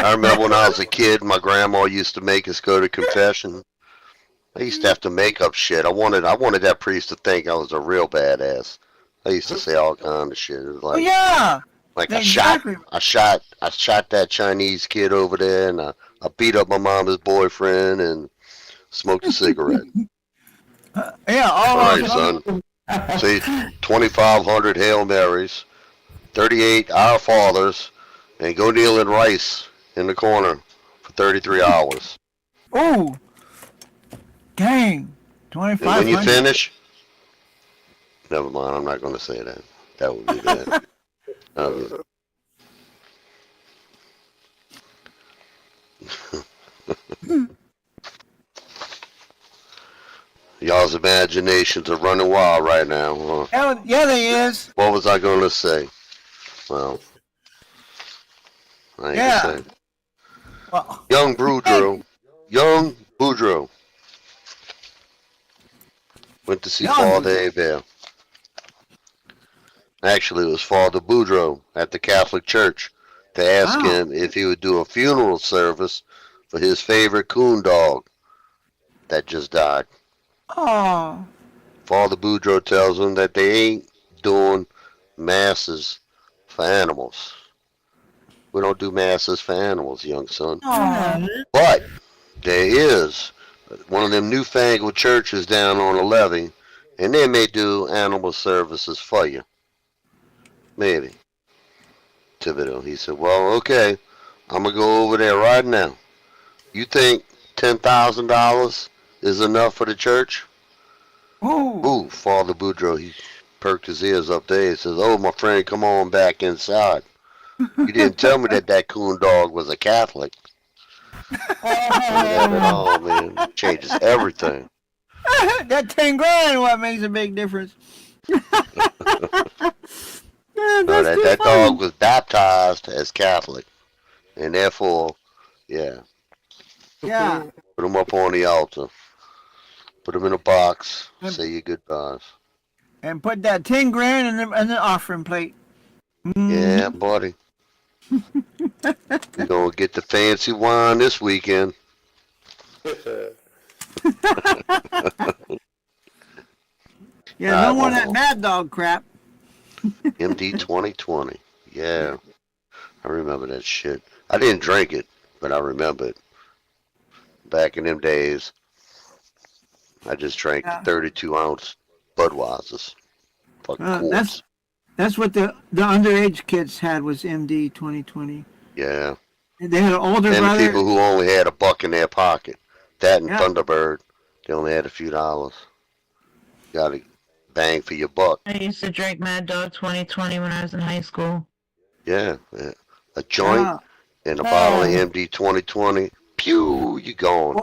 I remember when I was a kid, my grandma used to make us go to confession. I used to have to make up shit. I wanted that priest to think I was a real badass. I used to say all kind of shit. It was Oh, like, yeah. like Exactly. I shot that Chinese kid over there, and I beat up my mama's boyfriend and smoked a cigarette. Yeah. All All right, son. See, 2,500 Hail Marys, 38 Our Fathers, and go kneel in rice in the corner for 33 hours. Oh. Dang. And when you 2,500. finish, never mind, I'm not going to say that. That would be bad. Y'all's imaginations are running wild right now. Huh? Yeah, there is. What was I going to say? Well, I ain't Yeah. going to say. Well, Young Boudreaux went to see Young Father Boudreaux. Hebert. Actually, it was Father Boudreaux at the Catholic Church to ask Wow. him if he would do a funeral service for his favorite coon dog that just died. oh. Father Boudreaux tells him that they ain't doing masses for animals. We don't do masses for animals, young son. Oh. But there is one of them newfangled churches down on the levee, and they may do animal services for you. Maybe. Thibodeau, he said, well, okay, I'm going to go over there right now. You think $10,000 is enough for the church? Ooh. Ooh, Father Boudreaux, he perked his ears up there. He says, oh, my friend, come on back inside. You didn't tell me that coon dog was a Catholic. That at all, man. It changes everything. That 10 grand what makes a big difference. Yeah, No, that's too that funny. dog was baptized as Catholic. And therefore, yeah, Yeah. put him up on the altar. Put him in a box. Yep. Say your goodbyes. And put that 10 grand in the offering plate. Yeah, buddy. We're going to get the fancy wine this weekend. Yeah, no more of that Mad Dog crap. MD 2020. Yeah. I remember that shit. I didn't drink it, but I remember it. Back in them days, I just drank Yeah. 32-ounce Budweisers. Fucking quarts. That's what the underage kids had was MD 2020. Yeah. They had an older And the brother. people who only had $1 in their pocket. That and Yeah. Thunderbird, they only had a few dollars. Gotta bang for your buck. I used to drink Mad Dog 2020 when I was in high school. Yeah. A joint Yeah. and a bottle of MD 2020. pew, you gone.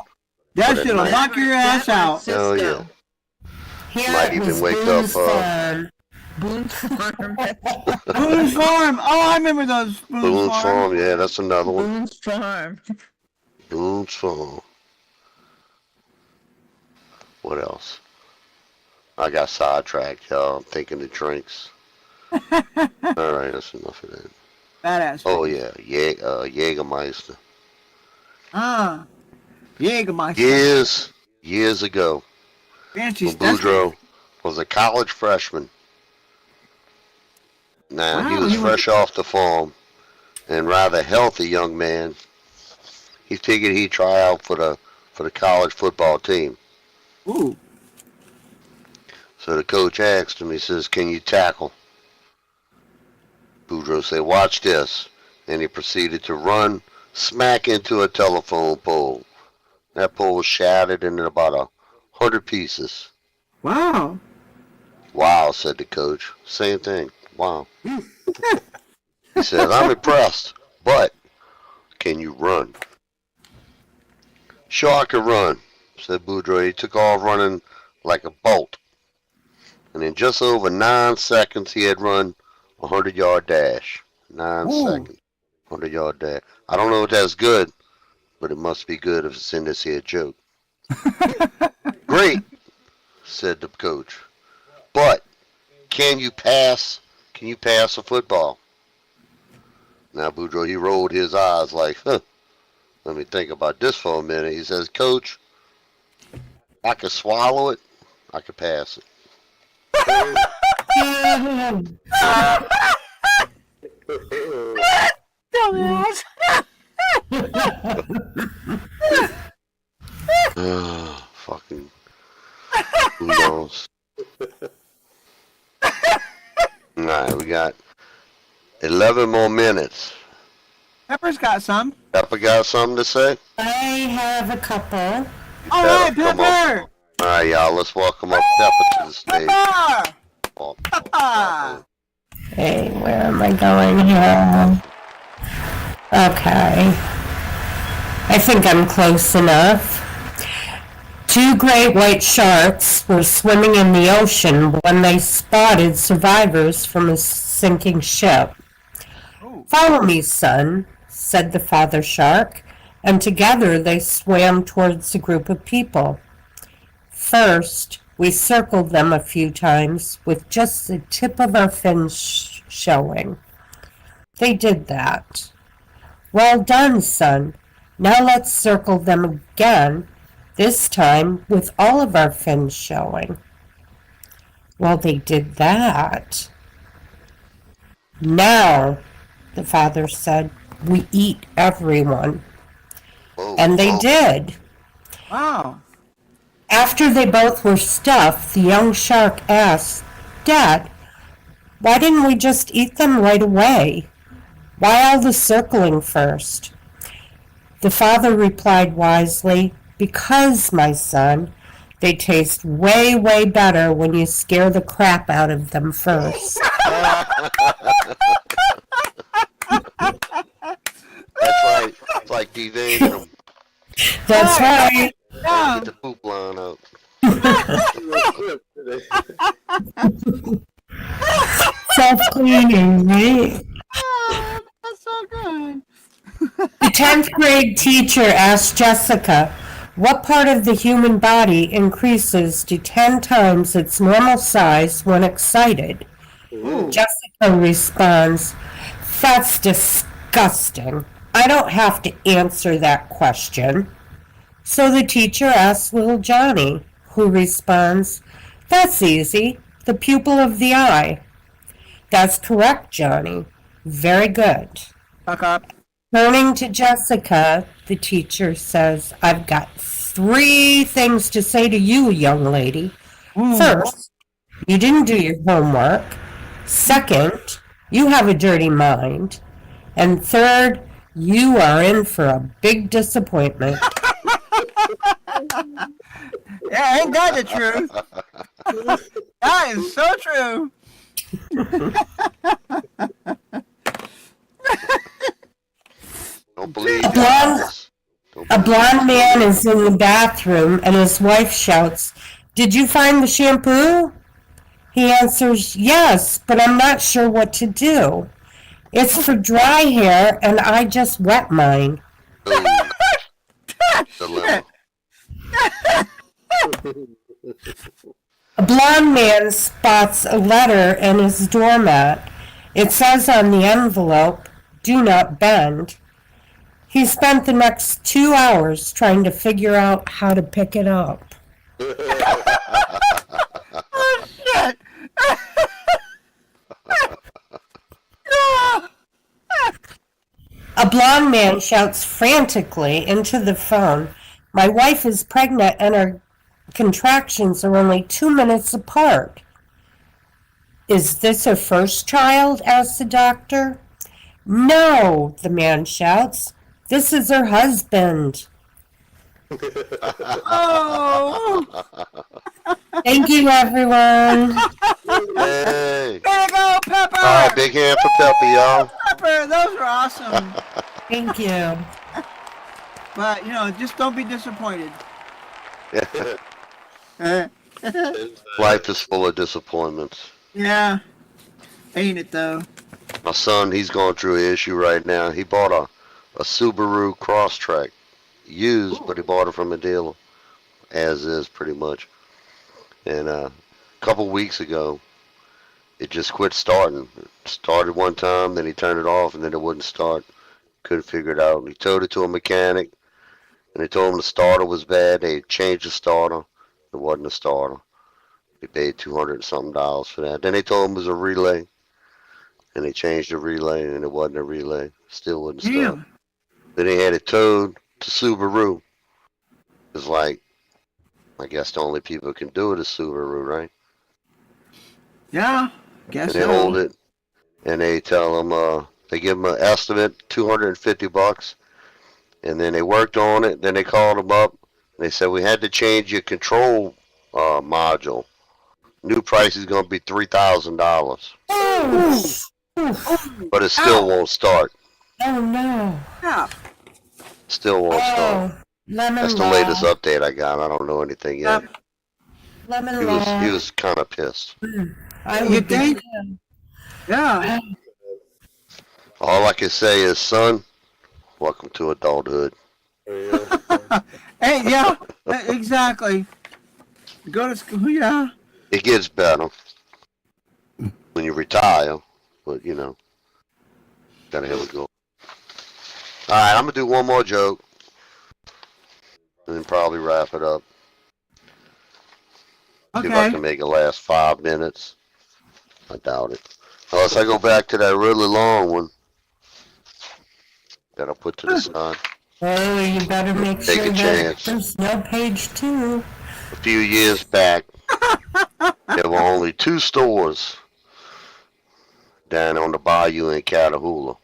That What a shit'll night. knock your ass out. Hell yeah. Here Might it even was wake Boone's up, Farm. Boone's Farm. Boone's Farm. Oh, I remember those Boone's, Boone's Farm. Farm, yeah, that's another one. Boone's Farm. Boone's Farm. What else? I got sidetracked, y'all. I'm thinking of drinks. Alright, that's enough of that. Badass. Oh yeah, Jägermeister. Ah. Years Jägermeister. ago, Fancy when stuff. Boudreaux was a college freshman. Now, he Wow, was he was- fresh off the farm and rather healthy young man. He figured he'd try out for the college football team. Ooh. So the coach asked him, he says, "Can you tackle?" Boudreaux said, "Watch this." And he proceeded to run smack into a telephone pole. That pole shattered into about 100 pieces. Wow. "Wow," said the coach. Same thing. Wow. He said, "I'm impressed, but can you run?" "Sure I can run," said Boudreaux. He took off running like a bolt. And in just over 9 seconds, he had run a 100-yard dash. 9 Ooh. seconds. 100-yard dash. I don't know if that's good, but it must be good if it's in this here joke. "Great," said the coach. "But can you pass? Can you pass a football?" Now Boudreaux, he rolled his eyes like, huh. Let me think about this for a minute. He says, "Coach, I can swallow it. I can pass it." Dumbass. Fucking, who knows? Alright, we got 11 more minutes. Pepper's got some. Pepper got something to say? I have a couple. All right, Come on. Pepper. Alright, y'all, let's welcome up Pepper to the stage. Pepper. Oh, Ah. Hey, where am I going here? Okay. I think I'm close enough. 2 great white sharks were swimming in the ocean when they spotted survivors from a sinking ship. "Follow me, son," said the father shark, and together they swam towards a group of people. First, we circled them a few times with just the tip of our fins showing. They did that. "Well done, son. Now let's circle them again, this time with all of our fins showing." Well, they did that. "Now," the father said, "we eat everyone." whoa, And they whoa. did. Wow. After they both were stuffed, the young shark asked, "Dad, why didn't we just eat them right away? Why all the circling first?" The father replied wisely, "Because, my son, they taste way, way better when you scare the crap out of them first." That's right. It's like deveined them. That's right. Yeah. Get the poop line out. Self-cleaning, right? Oh, that's so good. The 10th grade teacher asked Jessica, "What part of the human body increases to 10 times its normal size when excited?" Jessica responds, "That's disgusting. I don't have to answer that question." So the teacher asks little Johnny, who responds, "That's easy. The pupil of the eye." "That's correct, Johnny. Very good." Fuck up. Turning to Jessica, the teacher says, "I've got 3 things to say to you, young lady. First, you didn't do your homework. Second, you have a dirty mind. And third, you are in for a big disappointment." Yeah, ain't that the truth? That is so true. Don't believe your Blonde- eyes. Don't A blonde man is in the bathroom and his wife shouts, "Did you find the shampoo?" He answers, "Yes, but I'm not sure what to do. It's for dry hair and I just wet mine." Ooh, dilemma. A blonde man spots a letter in his doormat. It says on the envelope, "Do not bend." He spent the next 2 hours trying to figure out how to pick it up. Oh, shit! A blonde man shouts frantically into the phone, "My wife is pregnant and our contractions are only 2 minutes apart." "Is this her first child?" asks the doctor. "No," the man shouts. "This is her husband." Oh! Thank you, everyone. Hey. Way to go, Pepper! All right, big hand for Pepper, y'all. Pepper, those are awesome. Thank you. But, just don't be disappointed. Uh, Life is full of disappointments. yeah. Ain't it, though? My son, he's going through an issue right now. He bought a Subaru Crosstrek, used, but he bought it from a dealer, as is pretty much. And a couple weeks ago, it just quit starting. It started one time, then he turned it off, and then it wouldn't start. Couldn't figure it out. He towed it to a mechanic, and they told him the starter was bad. They changed the starter. It wasn't a starter. He paid $200 and something for that. Then they told him it was a relay, and they changed the relay, and it wasn't a relay. Still wouldn't start. Damn. Then they had it towed to Subaru. It's like, I guess the only people who can do it is Subaru, right? Yeah. And Guess they so. hold it, and they tell them, they give them an estimate, $250, and then they worked on it. Then they called them up. And they said, we had to change your control module. New price is going to be $3,000, but it still won't start. Oh, no. Yeah. Still won't start. Oh, lemon That's the law. latest update I got. I don't know anything yet. Yep. Lemon He law. was kind of pissed. I You would be think? too. Yeah. All I can say is, son, welcome to adulthood. There you go. Hey, yeah. Exactly. Go to school, yeah. It gets better when you retire, but gotta have it go. All right, I'm gonna do one more joke, and then probably wrap it up. See if I Okay. can make it last 5 minutes. I doubt it. Unless I go back to that really long one that I put to the side. Oh, you better make Take a sure that chance. there's no page 2. A few years back, there were only 2 stores down on the bayou in Catahoula.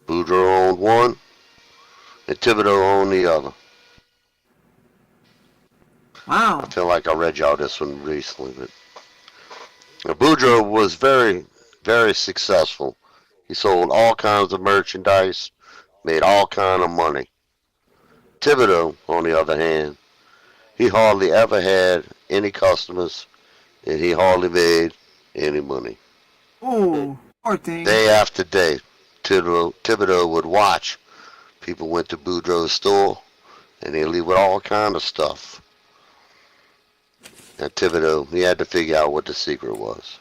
Boudreaux owned one, and Thibodeau owned the other. Wow. I feel like I read y'all this one recently, but Boudreaux was very, very successful. He sold all kinds of merchandise, made all kind of money. Thibodeau, on the other hand, he hardly ever had any customers, and he hardly made any money. Ooh, poor thing. Day after day, Thibodeau would watch. People went to Boudreaux's store, and they'd leave with all kind of stuff. And Thibodeau, he had to figure out what the secret was.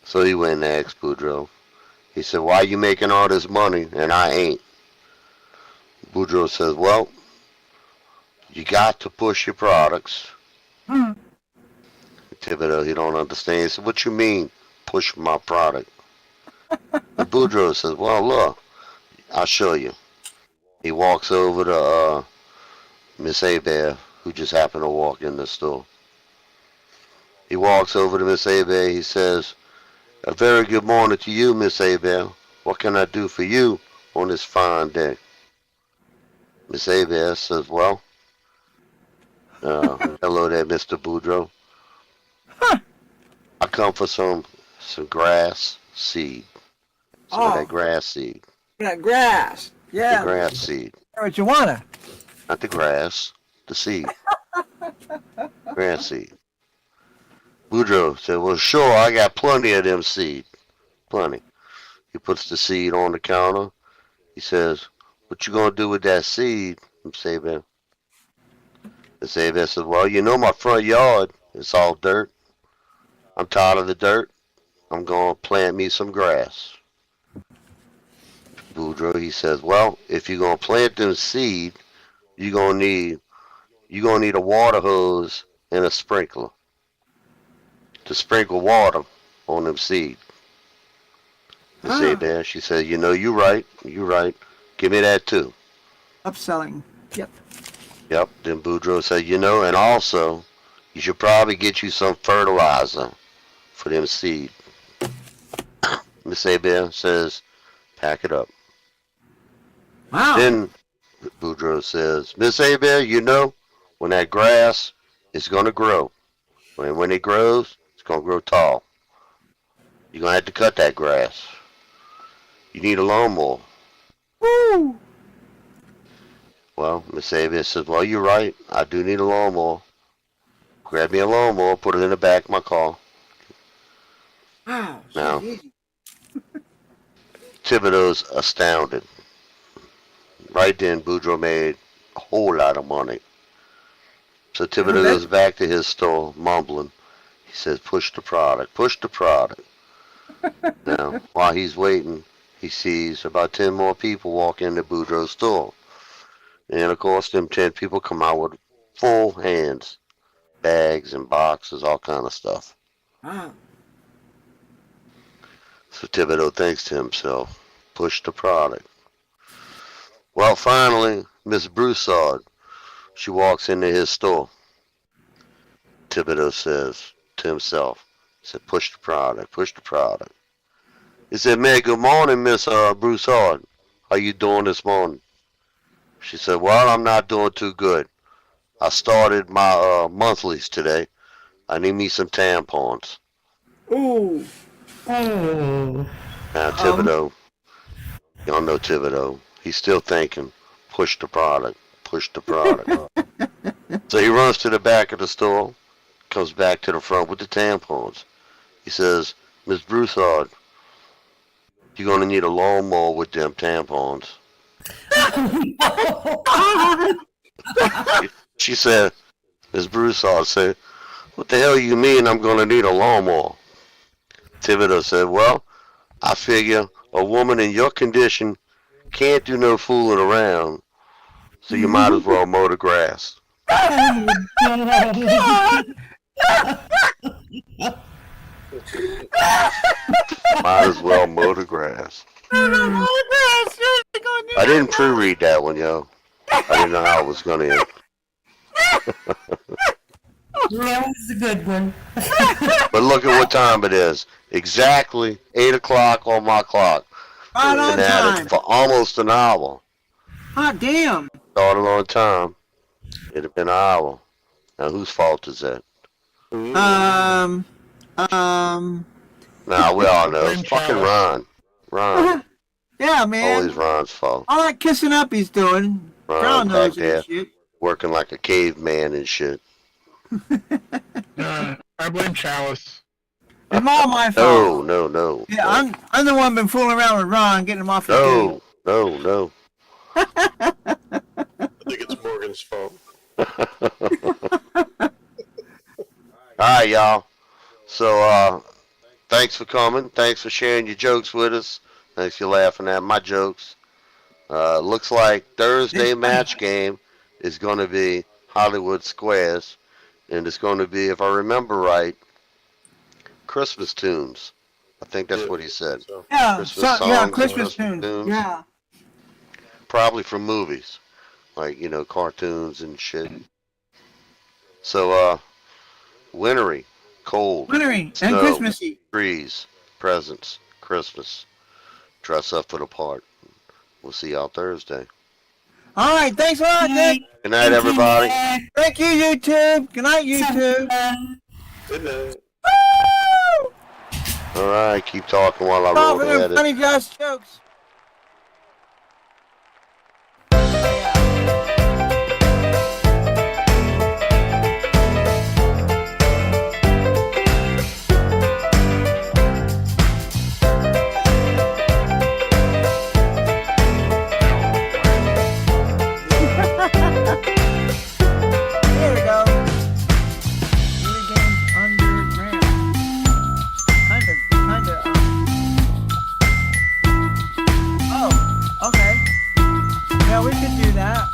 So he went and asked Boudreaux. He said, why are you making all this money and I ain't? Boudreaux says, well, you got to push your products. Thibodeau, he don't understand. He said, what you mean, push my product? And Boudreaux says, well, look, I'll show you. He walks over to Miss Hebert, who just happened to walk in the store. He walks over to Miss Hebert. He says, a very good morning to you, Miss Hebert. What can I do for you on this fine day? Miss Hebert says, well, hello there, Mr. Boudreaux. I come for some grass seed. Some of that grass seed. That grass. The Yeah, grass seed. marijuana. Not the grass, the seed. Grass seed. Boudreaux said, well, sure, I got plenty of them seed. Plenty. He puts the seed on the counter. He says, what you gonna do with that seed, Saban? And Saban says, well, you know my front yard, it's all dirt. I'm tired of the dirt. I'm gonna plant me some grass. Boudreaux, he says, well, if you're gonna plant them seed, you're gonna need a water hose and a sprinkler to sprinkle water on them seed. And Saban, she said, you know, you're right. Give me that too. Upselling. Yep. Yep. Then Boudreaux said, you know, and also, you should probably get you some fertilizer for them seed. Miss Saban says, pack it up. Wow. Then Boudreaux says, Miss Abel, you know, when that grass is going to grow, when it grows, it's going to grow tall. You're going to have to cut that grass. You need a lawnmower. Woo! Well, Miss Abel says, well, you're right. I do need a lawnmower. Grab me a lawnmower, put it in the back of my car. Wow. Now, So easy. Thibodeau's astounded. Right then, Boudreaux made a whole lot of money. So Thibodeau goes back to his store, mumbling. He says, push the product, push the product. Now, while he's waiting, he sees about 10 more people walk into Boudreaux's store. And of course, them 10 people come out with full hands, bags and boxes, all kind of stuff. Wow. So Thibodeau thinks to himself, push the product. Well, finally, Miss Broussard, she walks into his store. Thibodeau says to himself, he said, push the product, push the product. He said, man, good morning, Miss Broussard. How you doing this morning? She said, well, I'm not doing too good. I started my monthlies today. I need me some tampons. Ooh. Oh. Now, Thibodeau, y'all know Thibodeau. He's still thinking, push the product, push the product. So he runs to the back of the store, comes back to the front with the tampons. He says, Miss Broussard, you're going to need a lawnmower with them tampons. She said, Miss Broussard said, what the hell you mean I'm going to need a lawnmower? Thibodeau said, well, I figure a woman in your condition can't do no fooling around, so you might as well mow the grass. Might as well mow the grass. I didn't pre-read that one, yo. I didn't know how it was going to end. That was a good one. But look at what time it is. Exactly 8 o'clock on my clock. Right on Been at time. it for almost an hour. Hot damn. Started on time. It'd have been an hour. Now, whose fault is that? Um. Now, we all know. It's Blame fucking Charles. Ron. Yeah, man. Always Ron's fault. All that kissing up he's doing. Ron Brown back nose there and shit. working like a caveman and shit. I blame Chalice. It's all my fault. No. Yeah, I'm the one been fooling around with Ron, getting him off the game. No. I think it's Morgan's fault. Alright, y'all. So, thanks for coming. Thanks for sharing your jokes with us. Thanks for laughing at my jokes. Looks like Thursday match game is going to be Hollywood Squares. And it's going to be, if I remember right, Christmas tunes. I think that's what he said. So, Yeah, Christmas yeah, songs, Christmas Christmas tunes. tunes. Yeah. Probably from movies. Like, cartoons and shit. So, wintry, cold, Wintry and Snow. Christmassy. trees, presents, Christmas. Dress up for the part. We'll see y'all Thursday. All right, thanks a lot, Nick. Good night, everybody. Thank you, YouTube. Good night, YouTube. good night. All right, keep talking while I Stop roll the with them edit. funny Josh jokes. could do that.